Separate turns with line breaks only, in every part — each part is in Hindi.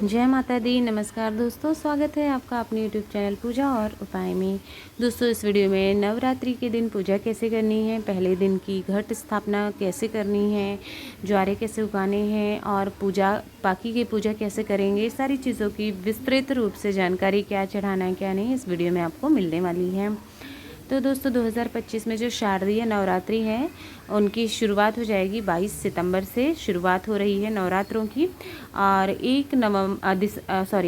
जय माता दी। नमस्कार दोस्तों, स्वागत है आपका अपने यूट्यूब चैनल पूजा और उपाय में। दोस्तों, इस वीडियो में नवरात्रि के दिन पूजा कैसे करनी है, पहले दिन की घट स्थापना कैसे करनी है, ज्वारे कैसे उगाने हैं और पूजा बाकी की पूजा कैसे करेंगे, सारी चीज़ों की विस्तृत रूप से जानकारी, क्या चढ़ाना है क्या नहीं, इस वीडियो में आपको मिलने वाली है। तो दोस्तों, 2025 में जो शारदीय नवरात्रि है उनकी शुरुआत हो जाएगी। 22 सितंबर से शुरुआत हो रही है नवरात्रों की और 1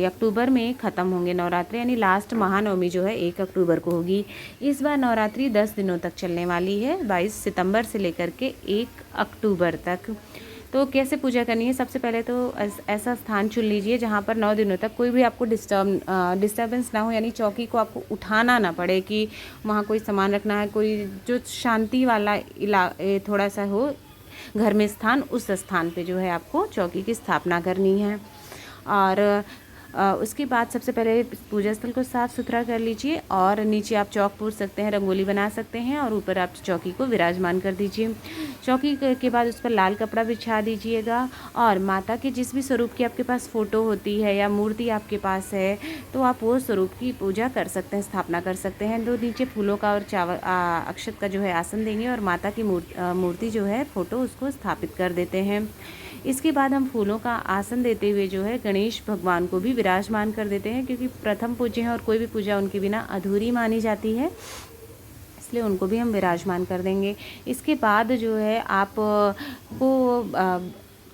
अक्टूबर में ख़त्म होंगे नवरात्रि, यानी लास्ट महानवमी जो है 1 अक्टूबर को होगी। इस बार नवरात्रि 10 दिनों तक चलने वाली है, 22 सितंबर से लेकर के 1 अक्टूबर तक। तो कैसे पूजा करनी है, सबसे पहले तो ऐसा स्थान चुन लीजिए जहाँ पर 9 दिनों तक कोई भी आपको डिस्टर्बेंस ना हो, यानी चौकी को आपको उठाना ना पड़े कि वहाँ कोई सामान रखना है, कोई जो शांति वाला थोड़ा सा हो घर में स्थान, उस स्थान पे जो है आपको चौकी की स्थापना करनी है। और उसके बाद सबसे पहले पूजा स्थल को साफ़ सुथरा कर लीजिए और नीचे आप चौक पूछ सकते हैं, रंगोली बना सकते हैं और ऊपर आप चौकी को विराजमान कर दीजिए। चौकी के बाद उस पर लाल कपड़ा बिछा दीजिएगा और माता के जिस भी स्वरूप की आपके पास फ़ोटो होती है या मूर्ति आपके पास है तो आप वो स्वरूप की पूजा कर सकते हैं, स्थापना कर सकते हैं। तो नीचे फूलों का और अक्षत का जो है आसन देंगे और माता की मूर्ति जो है फ़ोटो उसको स्थापित कर देते हैं। इसके बाद हम फूलों का आसन देते हुए जो है गणेश भगवान को भी विराजमान कर देते हैं, क्योंकि प्रथम पूज्य हैं और कोई भी पूजा उनके बिना अधूरी मानी जाती है, इसलिए उनको भी हम विराजमान कर देंगे। इसके बाद जो है आप को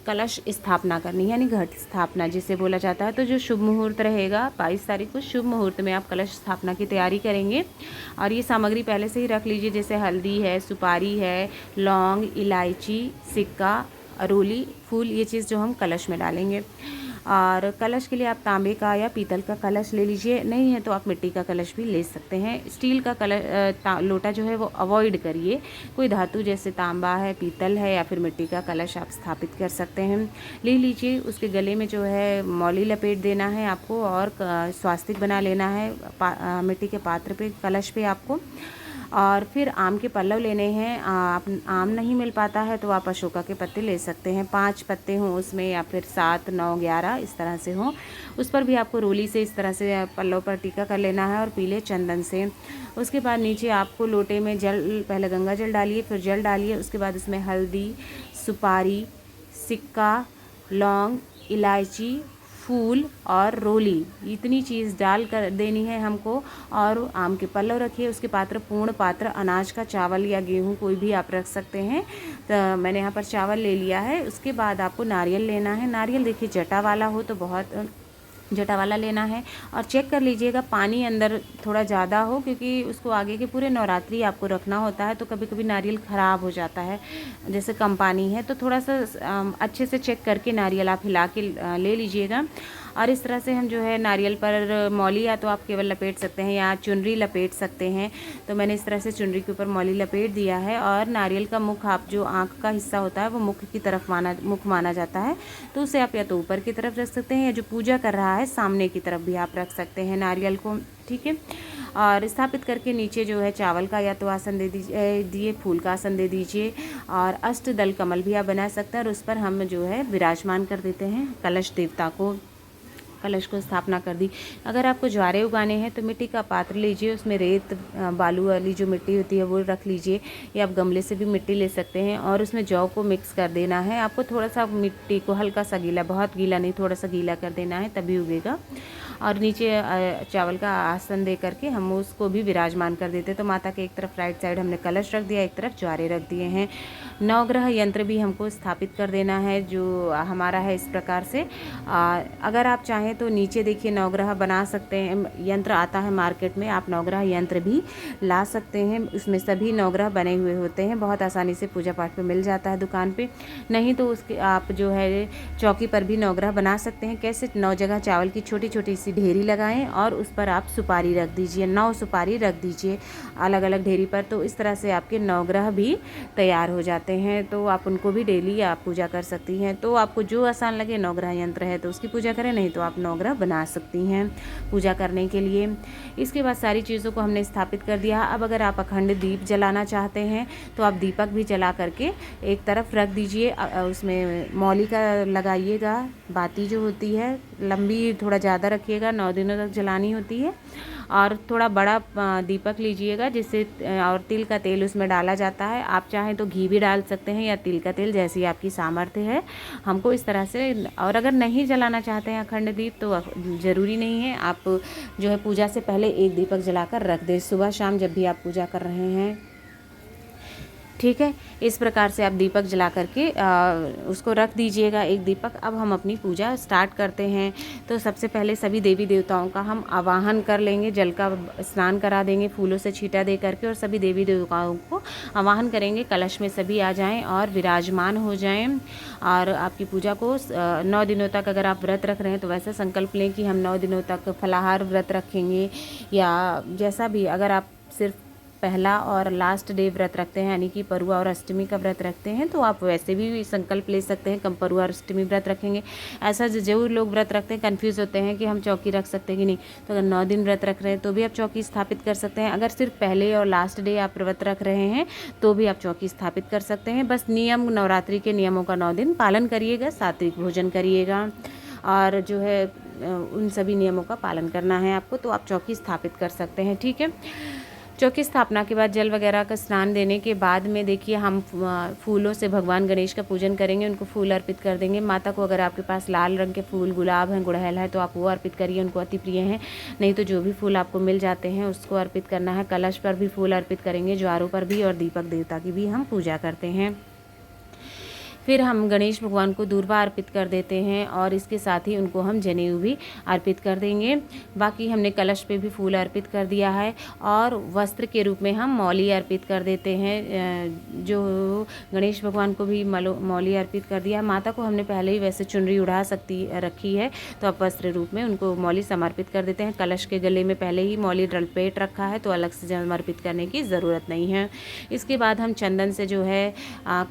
कलश स्थापना करनी है, यानी घट स्थापना जिसे बोला जाता है। तो जो शुभ मुहूर्त रहेगा 22 तारीख को, शुभ मुहूर्त में आप कलश स्थापना की तैयारी करेंगे और ये सामग्री पहले से ही रख लीजिए, जैसे हल्दी है, सुपारी है, लौंग, इलायची, सिक्का, अरोली, फूल, ये चीज़ जो हम कलश में डालेंगे। और कलश के लिए आप तांबे का या पीतल का कलश ले लीजिए, नहीं है तो आप मिट्टी का कलश भी ले सकते हैं। स्टील का लोटा जो है वो अवॉइड करिए। कोई धातु जैसे तांबा है, पीतल है या फिर मिट्टी का कलश आप स्थापित कर सकते हैं, ले लीजिए। उसके गले में जो है मौली लपेट देना है आपको और स्वास्तिक बना लेना है मिट्टी के पात्र पे, कलश पे आपको। और फिर आम के पल्लव लेने हैं। आप आम नहीं मिल पाता है तो आप अशोका के पत्ते ले सकते हैं, 5 पत्ते हों उसमें या फिर 7, 9, 11 इस तरह से हों। उस पर भी आपको रोली से इस तरह से पल्लव पर टीका कर लेना है और पीले चंदन से। उसके बाद नीचे आपको लोटे में जल, पहले गंगा जल डालिए, फिर जल डालिए। उसके बाद इसमें हल्दी, सुपारी, सिक्का, लौंग, इलायची, फूल और रोली, इतनी चीज़ डाल कर देनी है हमको। और आम के पल्लव रखिए। उसके पात्र पूर्ण पात्र अनाज का, चावल या गेहूं कोई भी आप रख सकते हैं। तो मैंने यहाँ पर चावल ले लिया है। उसके बाद आपको नारियल लेना है। नारियल देखिए जटा वाला हो तो बहुत जटा वाला लेना है और चेक कर लीजिएगा पानी अंदर थोड़ा ज़्यादा हो, क्योंकि उसको आगे के पूरे नवरात्रि आपको रखना होता है। तो कभी कभी नारियल ख़राब हो जाता है, जैसे कम पानी है, तो थोड़ा सा अच्छे से चेक करके नारियल आप हिला के ले लीजिएगा। और इस तरह से हम जो है नारियल पर मौली या तो आप केवल लपेट सकते हैं या चुनरी लपेट सकते हैं। तो मैंने इस तरह से चुनरी के ऊपर मौली लपेट दिया है। और नारियल का मुख, आप जो आँख का हिस्सा होता है वो मुख की तरफ मुख माना जाता है, तो उसे आप या तो ऊपर की तरफ रख सकते हैं या जो पूजा कर रहा है सामने की तरफ भी आप रख सकते हैं नारियल को, ठीक है। और स्थापित करके नीचे जो है चावल का या तो आसन दे दिए, फूल का आसन दे दीजिए और अष्टदल कमल भी आप बना सकते हैं और उस पर हम जो है विराजमान कर देते हैं कलश देवता को। कलश को स्थापना कर दी। अगर आपको ज्वारे उगाने हैं तो मिट्टी का पात्र लीजिए, उसमें रेत बालू वाली जो मिट्टी होती है वो रख लीजिए, या आप गमले से भी मिट्टी ले सकते हैं और उसमें जौ को मिक्स कर देना है। आपको थोड़ा सा मिट्टी को हल्का सा गीला, बहुत गीला नहीं, थोड़ा सा गीला कर देना है, तभी उगेगा। और नीचे चावल का आसन दे करके हम उसको भी विराजमान कर देते। तो माता के एक तरफ राइट साइड हमने कलश रख दिया, एक तरफ ज्वारे रख दिए हैं। नवग्रह यंत्र भी हमको स्थापित कर देना है जो हमारा है इस प्रकार से। अगर आप चाहें तो नीचे देखिए नवग्रह बना सकते हैं, यंत्र आता है मार्केट में, आप नवग्रह यंत्र भी ला सकते हैं। उसमें सभी नवग्रह बने हुए होते हैं, बहुत आसानी से पूजा पाठ पे मिल जाता है दुकान पे। नहीं तो उसके आप जो है चौकी पर भी नवग्रह बना सकते हैं। कैसे, 9 जगह चावल की छोटी छोटी सी ढेरी लगाएं और उस पर आप सुपारी रख दीजिए, 9 सुपारी रख दीजिए अलग अलग ढेरी पर। तो इस तरह से आपके नवग्रह भी तैयार हो जाते हैं। तो आप उनको भी डेली आप पूजा कर सकती हैं। तो आपको जो आसान लगे, नवग्रह यंत्र है तो उसकी पूजा करें, नहीं तो आप नवग्रह बना सकती हैं पूजा करने के लिए। इसके बाद सारी चीज़ों को हमने स्थापित कर दिया। अब अगर आप अखंड दीप जलाना चाहते हैं तो आप दीपक भी जला करके एक तरफ रख दीजिए, उसमें मौली का लगाइएगा बाती जो होती है लंबी थोड़ा ज़्यादा रखिएगा, 9 दिनों तक जलानी होती है। और थोड़ा बड़ा दीपक लीजिएगा जिससे और तिल का तेल उसमें डाला जाता है। आप चाहें तो घी भी डाल सकते हैं या तिल का तेल, जैसी आपकी सामर्थ्य है। हमको इस तरह से, और अगर नहीं जलाना चाहते हैं अखंड दीप तो ज़रूरी नहीं है, आप जो है पूजा से पहले एक दीपक जलाकर रख दें, सुबह शाम जब भी आप पूजा कर रहे हैं। ठीक है, इस प्रकार से आप दीपक जला करके उसको रख दीजिएगा एक दीपक। अब हम अपनी पूजा स्टार्ट करते हैं। तो सबसे पहले सभी देवी देवताओं का हम आवाहन कर लेंगे, जल का स्नान करा देंगे फूलों से छींटा दे करके, और सभी देवी देवताओं को आवाहन करेंगे, कलश में सभी आ जाएं और विराजमान हो जाएं। और आपकी पूजा को 9 दिनों तक अगर आप व्रत रख रहे हैं तो वैसा संकल्प लें कि हम 9 दिनों तक फलाहार व्रत रखेंगे, या जैसा भी, अगर आप सिर्फ पहला और लास्ट डे व्रत रखते हैं यानी कि परुआ और अष्टमी का व्रत रखते हैं तो आप वैसे भी संकल्प ले सकते हैं, कम परुआ और अष्टमी व्रत रखेंगे। ऐसा जो लोग व्रत रखते हैं कंफ्यूज होते हैं कि हम चौकी रख सकते हैं कि नहीं, तो अगर 9 दिन व्रत रख रहे हैं तो भी आप चौकी स्थापित कर सकते हैं। अगर सिर्फ पहले और लास्ट डे आप व्रत रख रहे हैं तो भी आप चौकी स्थापित कर सकते हैं। बस नियम, नवरात्रि के नियमों का 9 दिन पालन करिएगा, सात्विक भोजन करिएगा, और जो है उन सभी नियमों का पालन करना है आपको, तो आप चौकी स्थापित कर सकते हैं। ठीक है, चौकी स्थापना के बाद जल वगैरह का स्नान देने के बाद में देखिए हम फूलों से भगवान गणेश का पूजन करेंगे, उनको फूल अर्पित कर देंगे। माता को अगर आपके पास लाल रंग के फूल, गुलाब हैं, गुड़हल है, तो आप वो अर्पित करिए, उनको अति प्रिय हैं। नहीं तो जो भी फूल आपको मिल जाते हैं उसको अर्पित करना है। कलश पर भी फूल अर्पित करेंगे, ज्वारों पर भी, और दीपक देवता की भी हम पूजा करते हैं। फिर हम गणेश भगवान को दूर्वा अर्पित कर देते हैं और इसके साथ ही उनको हम जनेऊ भी अर्पित कर देंगे। बाकी हमने कलश पे भी फूल अर्पित कर दिया है, और वस्त्र के रूप में हम मौली अर्पित कर देते हैं। जो गणेश भगवान को भी मौली अर्पित कर दिया है। माता को हमने पहले ही वैसे चुनरी उड़ा रखी है, तो आप वस्त्र रूप में उनको मौली समर्पित कर देते हैं। कलश के गले में पहले ही मौली लपेट रखा है, तो अलग से समर्पित करने की ज़रूरत नहीं है। इसके बाद हम चंदन से जो है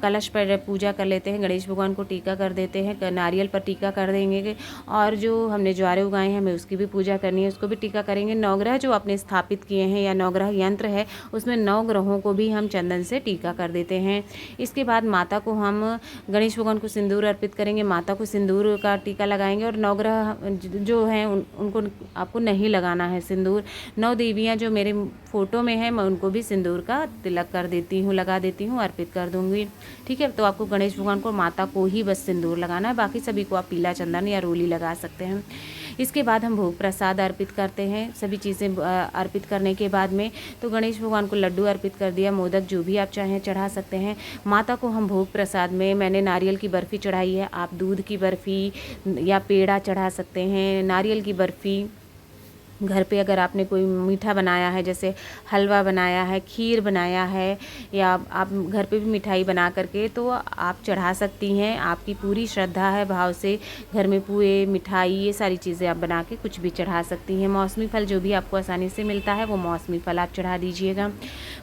कलश पर पूजा कर लेते हैं, गणेश भगवान को टीका कर देते हैं, नारियल पर टीका कर देंगे, और जो हमने ज्वारे उगाए हैं हमें उसकी भी पूजा करनी है, उसको भी टीका करेंगे। नवग्रह जो आपने स्थापित किए हैं या नवग्रह यंत्र है उसमें 9 ग्रहों को भी हम चंदन से टीका कर देते हैं। इसके बाद माता को हम, गणेश भगवान को सिंदूर अर्पित करेंगे, माता को सिंदूर का टीका लगाएंगे, और नवग्रह जो हैं उनको आपको नहीं लगाना है सिंदूर। 9 देवियाँ जो मेरे फोटो में है मैं उनको भी सिंदूर का तिलक कर देती हूँ, लगा देती हूँ, अर्पित कर दूँगी। ठीक है, तो आपको गणेश भगवान को, माता को ही बस सिंदूर लगाना है, बाकी सभी को आप पीला चंदन या रोली लगा सकते हैं। इसके बाद हम भोग प्रसाद अर्पित करते हैं। सभी चीज़ें अर्पित करने के बाद में तो गणेश भगवान को लड्डू अर्पित कर दिया, मोदक जो भी आप चाहें चढ़ा सकते हैं। माता को हम भोग प्रसाद में, मैंने नारियल की बर्फ़ी चढ़ाई है, आप दूध की बर्फ़ी या पेड़ा चढ़ा सकते हैं। नारियल की बर्फ़ी घर पे अगर आपने कोई मीठा बनाया है, जैसे हलवा बनाया है, खीर बनाया है, या आप घर पे भी मिठाई बना करके तो आप चढ़ा सकती हैं। आपकी पूरी श्रद्धा है, भाव से घर में पुए, मिठाई, ये सारी चीज़ें आप बना के कुछ भी चढ़ा सकती हैं। मौसमी फल जो भी आपको आसानी से मिलता है वो मौसमी फल आप चढ़ा दीजिएगा।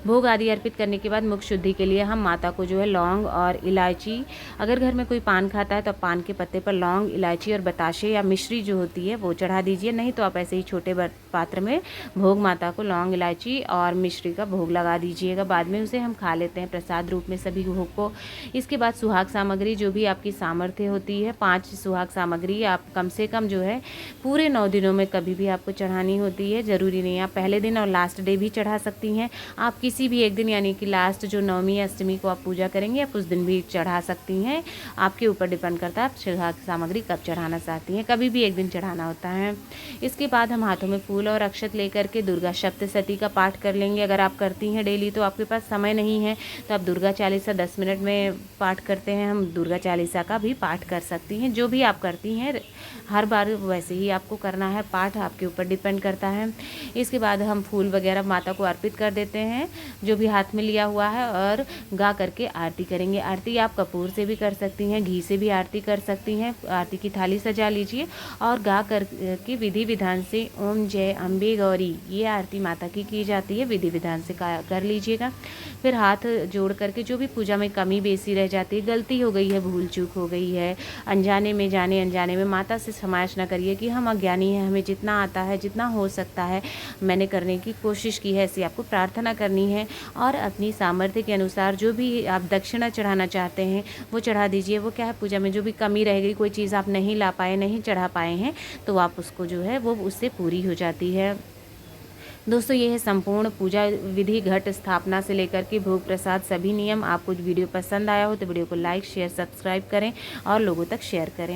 भोग आदि अर्पित करने के बाद मुख शुद्धि के लिए हम माता को जो है लौंग और इलायची, अगर घर में कोई पान खाता है तो आप पान के पत्ते पर लौंग, इलायची और बताशे या मिश्री जो होती है वो चढ़ा दीजिए। नहीं तो आप ऐसे ही छोटे पात्र में भोग माता को लौंग, इलायची और मिश्री का भोग लगा दीजिएगा। बाद में उसे हम खा लेते हैं प्रसाद रूप में सभी भोग को। इसके बाद सुहाग सामग्री जो भी आपकी सामर्थ्य होती है, 5 सुहाग सामग्री आप कम से कम जो है पूरे 9 दिनों में कभी भी आपको चढ़ानी होती है। ज़रूरी नहीं है, आप पहले दिन और लास्ट डे भी चढ़ा सकती हैं। आप किसी भी एक दिन, यानी कि लास्ट जो 9वीं अष्टमी को आप पूजा करेंगे आप उस दिन भी चढ़ा सकती हैं। आपके ऊपर डिपेंड करता है आप सुहाग सामग्री कब चढ़ाना चाहती हैं, कभी भी एक दिन चढ़ाना होता है। इसके बाद हम हाथों में फूल और अक्षत लेकर के दुर्गा सप्तशती का पाठ कर लेंगे। अगर आप करती हैं डेली तो आपके पास समय नहीं है तो आप दुर्गा चालीसा 10 मिनट में पाठ करते हैं, हम दुर्गा चालीसा का भी पाठ कर सकती हैं। जो भी आप करती हैं हर बार वैसे ही आपको करना है, पाठ आपके ऊपर डिपेंड करता है। इसके बाद हम फूल वगैरह माता को अर्पित कर देते हैं जो भी हाथ में लिया हुआ है, और गा करके आरती करेंगे। आरती आप कपूर से भी कर सकती हैं, घी से भी आरती कर सकती हैं। आरती की थाली सजा लीजिए और गा कर के विधि विधान से ओम ओम जय अम्बे गौरी, ये आरती माता की जाती है। विधि विधान से कर लीजिएगा। फिर हाथ जोड़ करके जो भी पूजा में कमी बेसी रह जाती है, गलती हो गई है, भूल चूक हो गई है, अनजाने में जाने अनजाने में, माता से क्षमायाचना करिए कि हम अज्ञानी हैं, हमें जितना आता है, जितना हो सकता है मैंने करने की कोशिश की है, ऐसी आपको प्रार्थना करनी है। और अपनी सामर्थ्य के अनुसार जो भी आप दक्षिणा चढ़ाना चाहते हैं वो चढ़ा दीजिए। वो क्या है, पूजा में जो भी कमी रह गई, कोई चीज़ आप नहीं ला पाए, नहीं चढ़ा पाए हैं, तो आप उसको जो है वो उससे पूरी हो जाती है। दोस्तों, ये है संपूर्ण पूजा विधि, घट स्थापना से लेकर के भोग प्रसाद सभी नियम। आपको वीडियो पसंद आया हो तो वीडियो को लाइक शेयर सब्सक्राइब करें और लोगों तक शेयर करें।